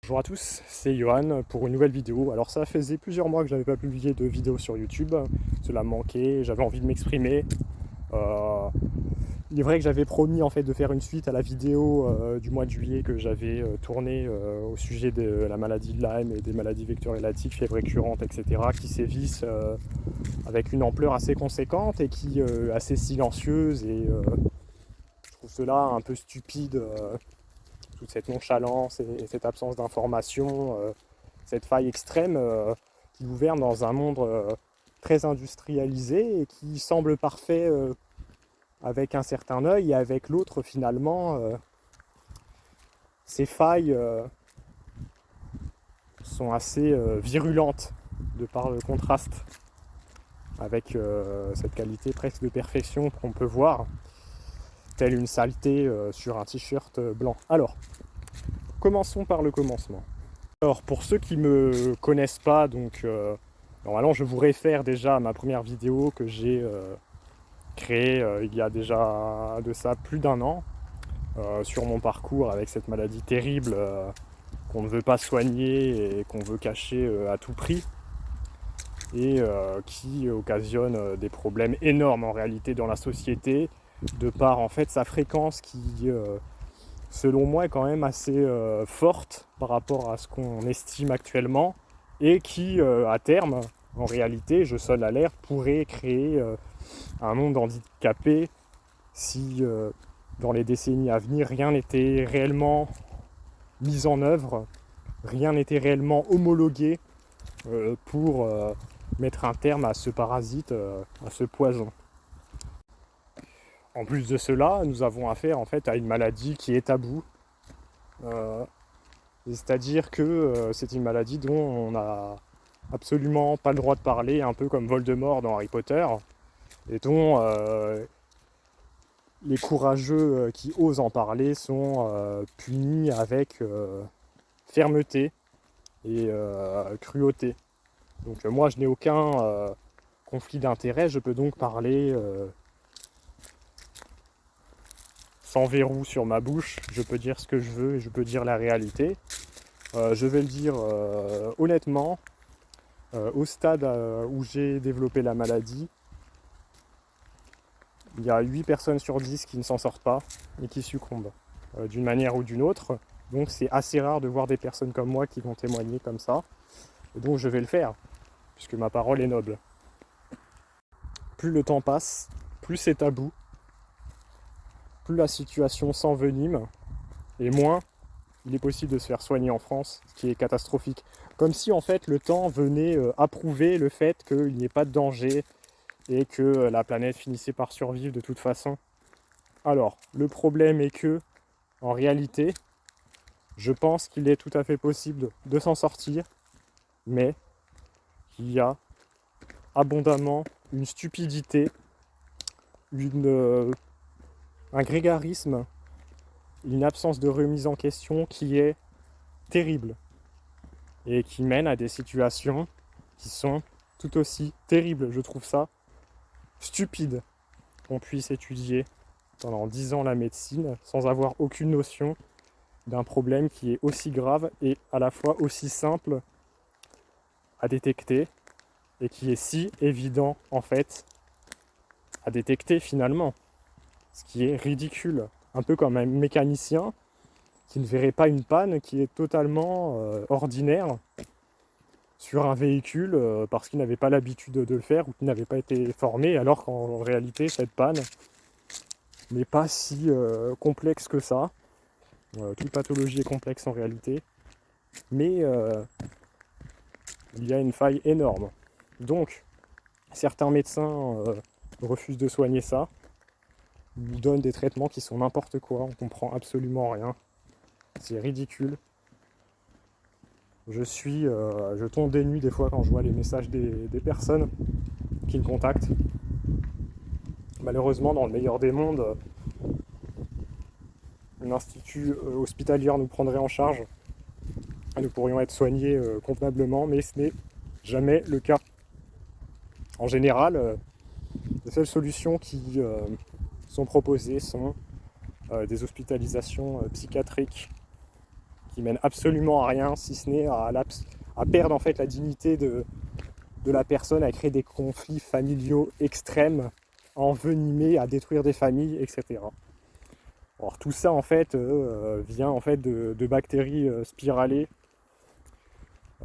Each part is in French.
Bonjour à tous, c'est Johan pour une nouvelle vidéo. Alors ça faisait plusieurs mois que je n'avais pas publié de vidéo sur YouTube, cela me manquait, j'avais envie de m'exprimer. Euh, il est vrai que j'avais promis en fait de faire une suite à la vidéo du mois de juillet que j'avais tournée au sujet de la maladie de Lyme et des maladies vectorielles, fièvre récurrente, etc. qui sévissent avec une ampleur assez conséquente et qui est assez silencieuse et je trouve cela un peu stupide. Toute cette nonchalance et cette absence d'information, cette faille extrême qui gouverne dans un monde très industrialisé et qui semble parfait avec un certain œil et avec l'autre finalement. Ces failles sont assez virulentes de par le contraste avec cette qualité presque de perfection qu'on peut voir, telle une saleté sur un t-shirt blanc. Alors, commençons par le commencement. Alors pour ceux qui me connaissent pas, donc normalement je vous réfère déjà à ma première vidéo que j'ai créée il y a déjà de ça plus d'un an sur mon parcours avec cette maladie terrible qu'on ne veut pas soigner et qu'on veut cacher à tout prix et qui occasionne des problèmes énormes en réalité dans la société de par en fait sa fréquence qui selon moi est quand même assez forte par rapport à ce qu'on estime actuellement et qui à terme en réalité, je sonne l'alerte, pourrait créer un monde handicapé si dans les décennies à venir rien n'était réellement mis en œuvre, rien n'était réellement homologué pour mettre un terme à ce parasite, à ce poison. En plus de cela, nous avons affaire en fait à une maladie qui est taboue. C'est-à-dire que c'est une maladie dont on n'a absolument pas le droit de parler, un peu comme Voldemort dans Harry Potter, et dont les courageux qui osent en parler sont punis avec fermeté et cruauté. Donc moi je n'ai aucun conflit d'intérêt, je peux donc parler sans verrou sur ma bouche, je peux dire ce que je veux et je peux dire la réalité. Je vais le dire honnêtement, au stade où j'ai développé la maladie, il y a 8 personnes sur 10 qui ne s'en sortent pas et qui succombent d'une manière ou d'une autre. Donc c'est assez rare de voir des personnes comme moi qui vont témoigner comme ça. Et donc je vais le faire, puisque ma parole est noble. Plus le temps passe, plus c'est tabou, plus la situation s'envenime, et moins il est possible de se faire soigner en France, ce qui est catastrophique. Comme si en fait le temps venait approuver le fait qu'il n'y ait pas de danger et que la planète finissait par survivre de toute façon. Alors, le problème est que, en réalité, je pense qu'il est tout à fait possible de s'en sortir, mais qu'il y a abondamment une stupidité, un grégarisme, une absence de remise en question qui est terrible et qui mène à des situations qui sont tout aussi terribles. Je trouve ça stupide qu'on puisse étudier pendant 10 ans la médecine sans avoir aucune notion d'un problème qui est aussi grave et à la fois aussi simple à détecter et qui est si évident en fait à détecter finalement, ce qui est ridicule, un peu comme un mécanicien qui ne verrait pas une panne qui est totalement ordinaire sur un véhicule parce qu'il n'avait pas l'habitude de le faire ou qu'il n'avait pas été formé, alors qu'en réalité cette panne n'est pas si complexe que ça. Toute pathologie est complexe en réalité, mais il y a une faille énorme. Donc certains médecins refusent de soigner ça, nous donnent des traitements qui sont n'importe quoi, on comprend absolument rien, c'est ridicule. Je tombe des nues des fois quand je vois les messages des personnes qui me contactent. Malheureusement, dans le meilleur des mondes, un institut hospitalier nous prendrait en charge. Nous pourrions être soignés convenablement, mais ce n'est jamais le cas. En général, les seules solutions qui sont proposées sont des hospitalisations psychiatriques qui qui mènent absolument à rien, si ce n'est à perdre en fait la dignité de la personne, à créer des conflits familiaux extrêmes, à envenimer, à détruire des familles, etc. Alors tout ça en fait vient en fait de bactéries spiralées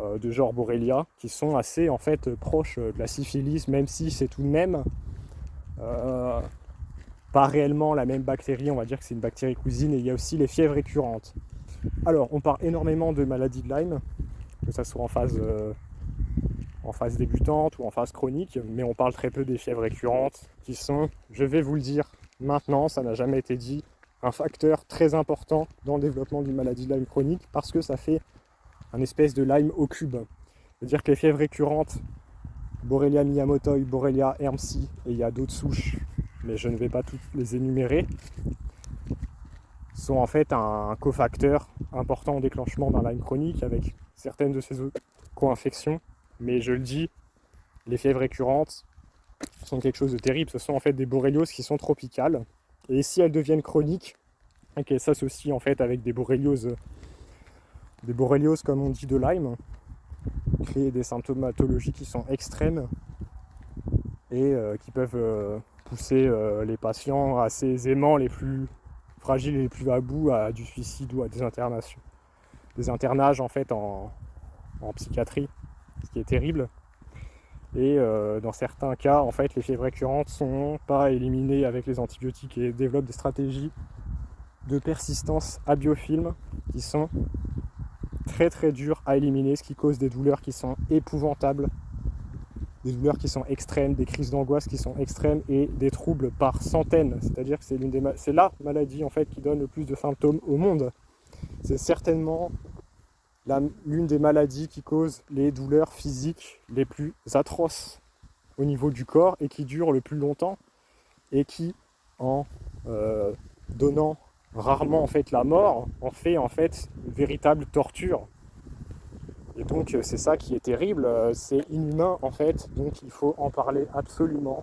de genre Borrelia, qui sont assez en fait proches de la syphilis, même si c'est tout de même pas réellement la même bactérie, on va dire que c'est une bactérie cousine. Et il y a aussi les fièvres récurrentes. Alors on parle énormément de maladies de Lyme, que ça soit en phase débutante ou en phase chronique, mais on parle très peu des fièvres récurrentes, qui sont, je vais vous le dire maintenant, ça n'a jamais été dit, un facteur très important dans le développement d'une maladie de Lyme chronique, parce que ça fait un espèce de Lyme au cube. C'est-à-dire que les fièvres récurrentes, Borrelia miyamotoi, Borrelia hermsii, et il y a d'autres souches, mais je ne vais pas toutes les énumérer, sont en fait un cofacteur important au déclenchement d'un Lyme chronique, avec certaines de ces co-infections. Mais je le dis, les fièvres récurrentes sont quelque chose de terrible. Ce sont en fait des borrélioses qui sont tropicales. Et si elles deviennent chroniques, et qu'elles s'associent en fait avec des borrélioses comme on dit de Lyme, créer des symptomatologies qui sont extrêmes et qui peuvent pousser les patients assez aisément, les plus fragiles et les plus à bout, à du suicide ou à des internations. Des internages en fait en psychiatrie, ce qui est terrible. Et dans certains cas, en fait, les fièvres récurrentes sont pas éliminées avec les antibiotiques et développent des stratégies de persistance à biofilm qui sont très très dures à éliminer, ce qui cause des douleurs qui sont épouvantables, des douleurs qui sont extrêmes, des crises d'angoisse qui sont extrêmes et des troubles par centaines. C'est-à-dire que c'est la maladie en fait qui donne le plus de symptômes au monde. C'est certainement l'une des maladies qui cause les douleurs physiques les plus atroces au niveau du corps et qui dure le plus longtemps et qui, en donnant rarement en fait la mort, en fait une véritable torture. Et donc c'est ça qui est terrible, c'est inhumain en fait, donc il faut en parler absolument.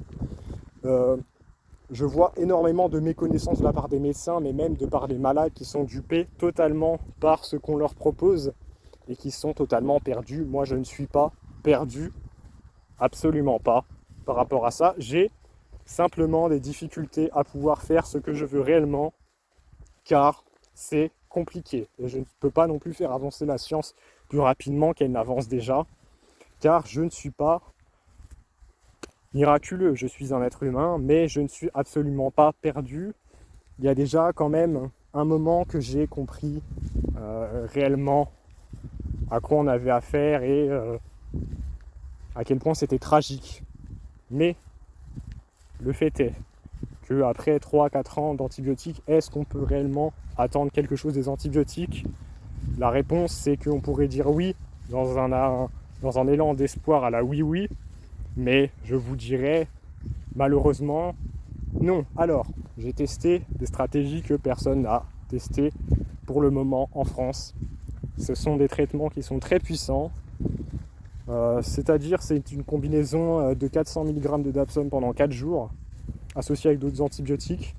Je vois énormément de méconnaissance de la part des médecins, mais même de part des malades qui sont dupés totalement par ce qu'on leur propose et qui sont totalement perdus. Moi, je ne suis pas perdu, absolument pas, par rapport à ça. J'ai simplement des difficultés à pouvoir faire ce que je veux réellement, car c'est compliqué. Et je ne peux pas non plus faire avancer la science plus rapidement qu'elle n'avance déjà, car je ne suis pas miraculeux. Je suis un être humain, mais je ne suis absolument pas perdu. Il y a déjà quand même un moment que j'ai compris réellement à quoi on avait affaire et à quel point c'était tragique. Mais le fait est qu'après 3-4 ans d'antibiotiques, est-ce qu'on peut réellement attendre quelque chose des antibiotiques? La réponse, c'est qu'on pourrait dire oui, dans un élan d'espoir à la oui, mais je vous dirais malheureusement non. Alors, j'ai testé des stratégies que personne n'a testées pour le moment en France. Ce sont des traitements qui sont très puissants, c'est-à-dire c'est une combinaison de 400 mg de dapsone pendant 4 jours, associé avec d'autres antibiotiques.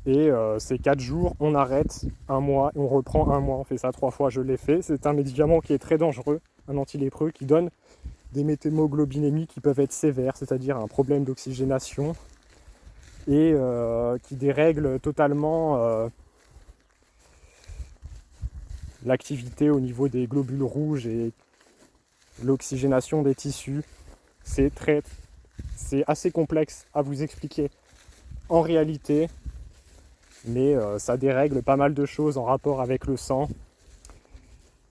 Et ces 4 jours, on arrête un mois et on reprend un mois. On fait ça 3 fois, je l'ai fait. C'est un médicament qui est très dangereux, un antilépreux qui donne des méthémoglobinémies qui peuvent être sévères, c'est-à-dire un problème d'oxygénation et qui dérègle totalement l'activité au niveau des globules rouges et l'oxygénation des tissus. C'est assez complexe à vous expliquer en réalité, mais ça dérègle pas mal de choses en rapport avec le sang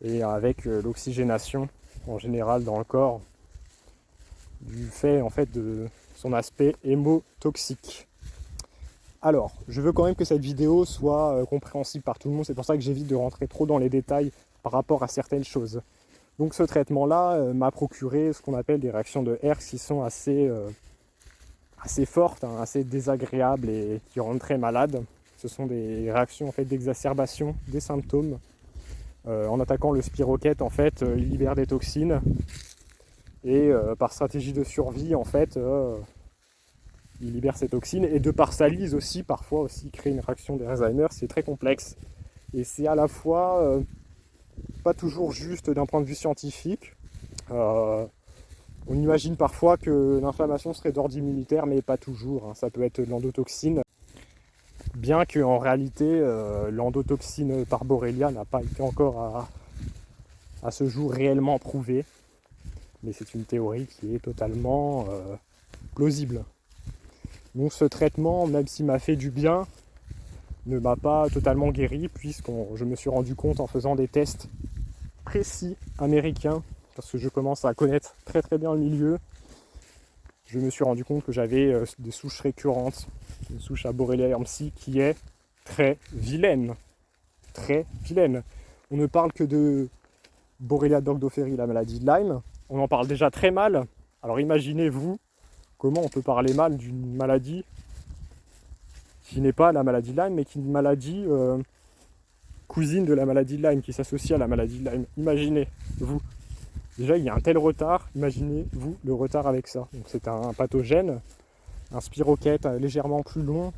et avec l'oxygénation en général dans le corps, du fait en fait de son aspect hémotoxique. Alors, je veux quand même que cette vidéo soit compréhensible par tout le monde, c'est pour ça que j'évite de rentrer trop dans les détails par rapport à certaines choses. Donc ce traitement-là m'a procuré ce qu'on appelle des réactions de Herx qui sont assez fortes, assez désagréables et qui rendent très malade. Ce sont des réactions en fait d'exacerbation des symptômes. En attaquant le spirochète, en fait, il libère des toxines et par stratégie de survie, en fait, il libère ces toxines et de par sa lyse aussi, parfois aussi, crée une réaction d'Alzheimer. C'est très complexe Et c'est à la fois pas toujours juste d'un point de vue scientifique. On imagine parfois que l'inflammation serait d'ordre immunitaire, mais pas toujours, hein. Ça peut être de l'endotoxine, bien qu'en réalité, l'endotoxine par Borrelia n'a pas été encore à ce jour réellement prouvée. Mais c'est une théorie qui est totalement plausible. Donc ce traitement, même s'il m'a fait du bien, ne m'a pas totalement guéri, puisque je me suis rendu compte en faisant des tests précis américains, parce que je commence à connaître très très bien le milieu, je me suis rendu compte que j'avais des souches récurrentes, une souche à Borrelia hermsii qui est très vilaine. Très vilaine. On ne parle que de Borrelia burgdorferi, la maladie de Lyme. On en parle déjà très mal. Alors imaginez-vous comment on peut parler mal d'une maladie qui n'est pas la maladie de Lyme, mais qui est une maladie cousine de la maladie de Lyme, qui s'associe à la maladie de Lyme. Imaginez-vous. Déjà, il y a un tel retard, imaginez-vous le retard avec ça. Donc c'est un pathogène, un spirochète légèrement plus long,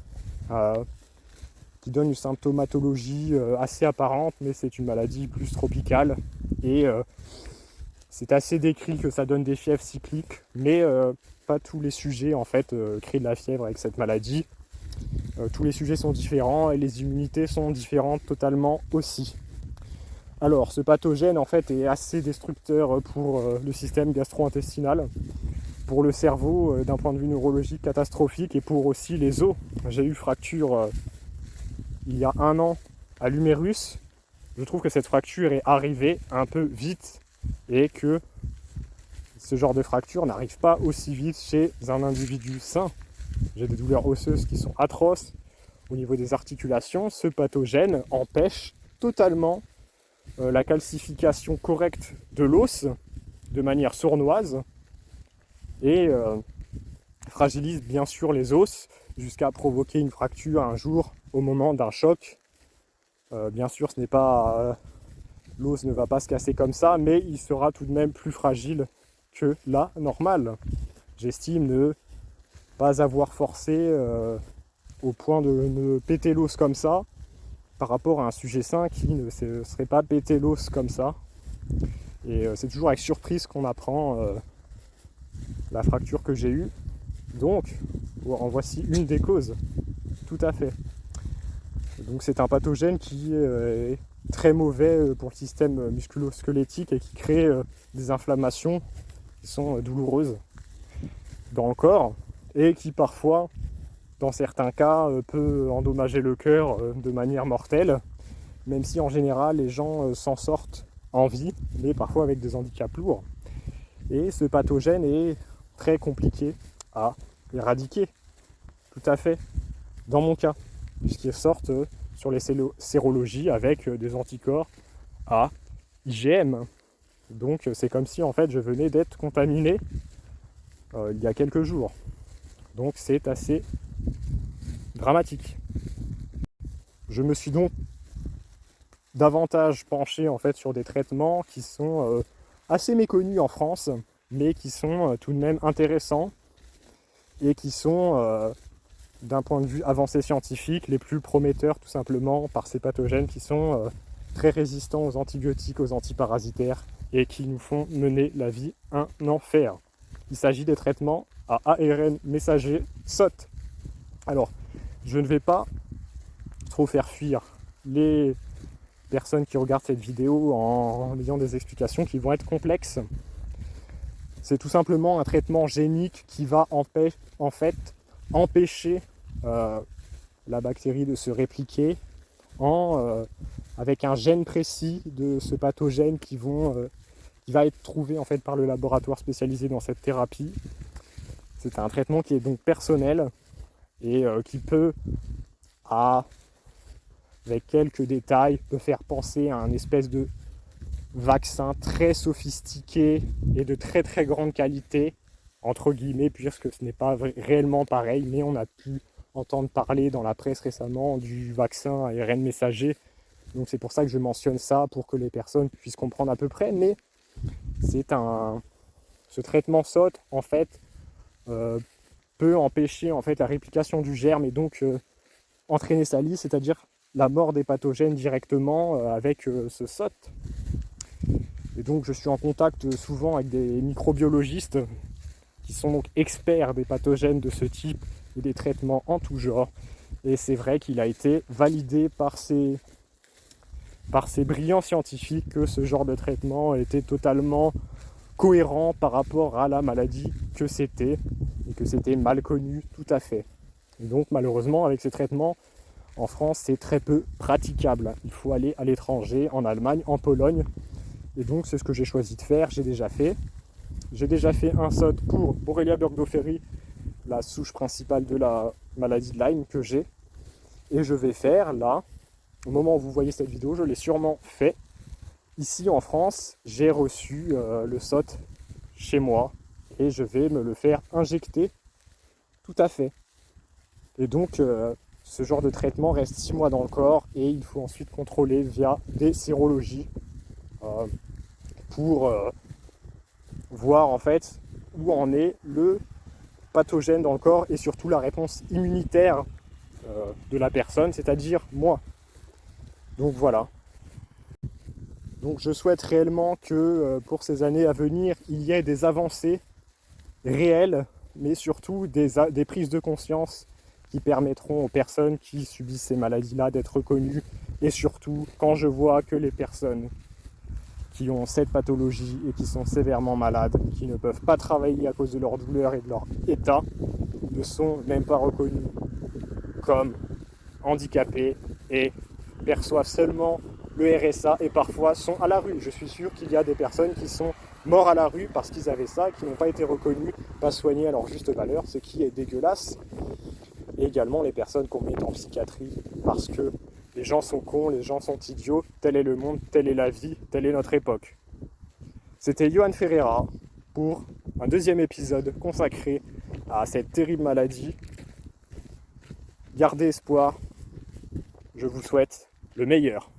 qui donne une symptomatologie assez apparente, mais c'est une maladie plus tropicale. Et c'est assez décrit que ça donne des fièvres cycliques, mais pas tous les sujets en fait créent de la fièvre avec cette maladie. Tous les sujets sont différents et les immunités sont différentes totalement aussi. Alors, ce pathogène en fait est assez destructeur pour le système gastro-intestinal, pour le cerveau d'un point de vue neurologique catastrophique et pour aussi les os. J'ai eu fracture il y a 1 an à l'humérus. Je trouve que cette fracture est arrivée un peu vite et que ce genre de fracture n'arrive pas aussi vite chez un individu sain. J'ai des douleurs osseuses qui sont atroces au niveau des articulations. Ce pathogène empêche totalement la calcification correcte de l'os de manière sournoise et fragilise bien sûr les os jusqu'à provoquer une fracture un jour au moment d'un choc. Bien sûr, ce n'est pas l'os ne va pas se casser comme ça, mais il sera tout de même plus fragile que la normale. J'estime ne pas avoir forcé au point de me péter l'os comme ça par rapport à un sujet sain qui ne se serait pas pété l'os comme ça. Et c'est toujours avec surprise qu'on apprend la fracture que j'ai eue. Donc, en voici une des causes. Tout à fait. Donc c'est un pathogène qui est très mauvais pour le système musculo-squelettique et qui crée des inflammations qui sont douloureuses dans le corps et qui parfois, dans certains cas, peut endommager le cœur de manière mortelle, même si en général les gens s'en sortent en vie, mais parfois avec des handicaps lourds. Et ce pathogène est très compliqué à éradiquer, tout à fait, dans mon cas, puisqu'ils sortent sur les sérologies avec des anticorps à IgM. Donc c'est comme si en fait je venais d'être contaminé il y a quelques jours. Donc c'est assez dramatique. Je me suis donc davantage penché en fait sur des traitements qui sont assez méconnus en France, mais qui sont tout de même intéressants et qui sont d'un point de vue avancé scientifique les plus prometteurs tout simplement par ces pathogènes qui sont très résistants aux antibiotiques, aux antiparasitaires et qui nous font mener la vie un enfer. Il s'agit des traitements à ARN messager SOT. Alors, je ne vais pas trop faire fuir les personnes qui regardent cette vidéo en ayant des explications qui vont être complexes. C'est tout simplement un traitement génique qui va en fait empêcher la bactérie de se répliquer avec un gène précis de ce pathogène qui va être trouvé en fait par le laboratoire spécialisé dans cette thérapie. C'est un traitement qui est donc personnel et qui peut, avec quelques détails, peut faire penser à un espèce de vaccin très sophistiqué et de très très grande qualité, entre guillemets, puisque ce n'est pas réellement pareil, mais on a pu entendre parler dans la presse récemment du vaccin ARN messager. Donc c'est pour ça que je mentionne ça, pour que les personnes puissent comprendre à peu près. Mais ce traitement SOT, en fait, peut empêcher en fait la réplication du germe et donc entraîner sa lyse, c'est-à-dire la mort des pathogènes directement avec ce SOT. Et donc je suis en contact souvent avec des microbiologistes qui sont donc experts des pathogènes de ce type et des traitements en tout genre. Et c'est vrai qu'il a été validé par ces brillants scientifiques que ce genre de traitement était totalement cohérent par rapport à la maladie que c'était, et que c'était mal connu tout à fait. Et donc malheureusement avec ces traitements, en France c'est très peu praticable. Il faut aller à l'étranger, en Allemagne, en Pologne. Et donc c'est ce que j'ai choisi de faire, j'ai déjà fait. J'ai déjà fait un SOT pour Borrelia burgdorferi, la souche principale de la maladie de Lyme que j'ai. Et je vais faire là, au moment où vous voyez cette vidéo, je l'ai sûrement fait. Ici en France, j'ai reçu le SOT chez moi et je vais me le faire injecter tout à fait. Et donc ce genre de traitement reste 6 mois dans le corps et il faut ensuite contrôler via des sérologies pour voir en fait où en est le pathogène dans le corps et surtout la réponse immunitaire de la personne, c'est-à-dire moi. Donc voilà. Donc je souhaite réellement que pour ces années à venir, il y ait des avancées réelles, mais surtout des prises de conscience qui permettront aux personnes qui subissent ces maladies-là d'être reconnues. Et surtout, quand je vois que les personnes qui ont cette pathologie et qui sont sévèrement malades, qui ne peuvent pas travailler à cause de leur douleur et de leur état, ne sont même pas reconnus comme handicapés et perçoivent seulement le RSA et parfois sont à la rue. Je suis sûr qu'il y a des personnes qui sont morts à la rue parce qu'ils avaient ça, qui n'ont pas été reconnus, pas soignés à leur juste valeur, ce qui est dégueulasse. Et également les personnes qu'on met en psychiatrie parce que les gens sont cons, les gens sont idiots, tel est le monde, telle est la vie, telle est notre époque. C'était Johan Ferreira pour un deuxième épisode consacré à cette terrible maladie. Gardez espoir, je vous souhaite le meilleur.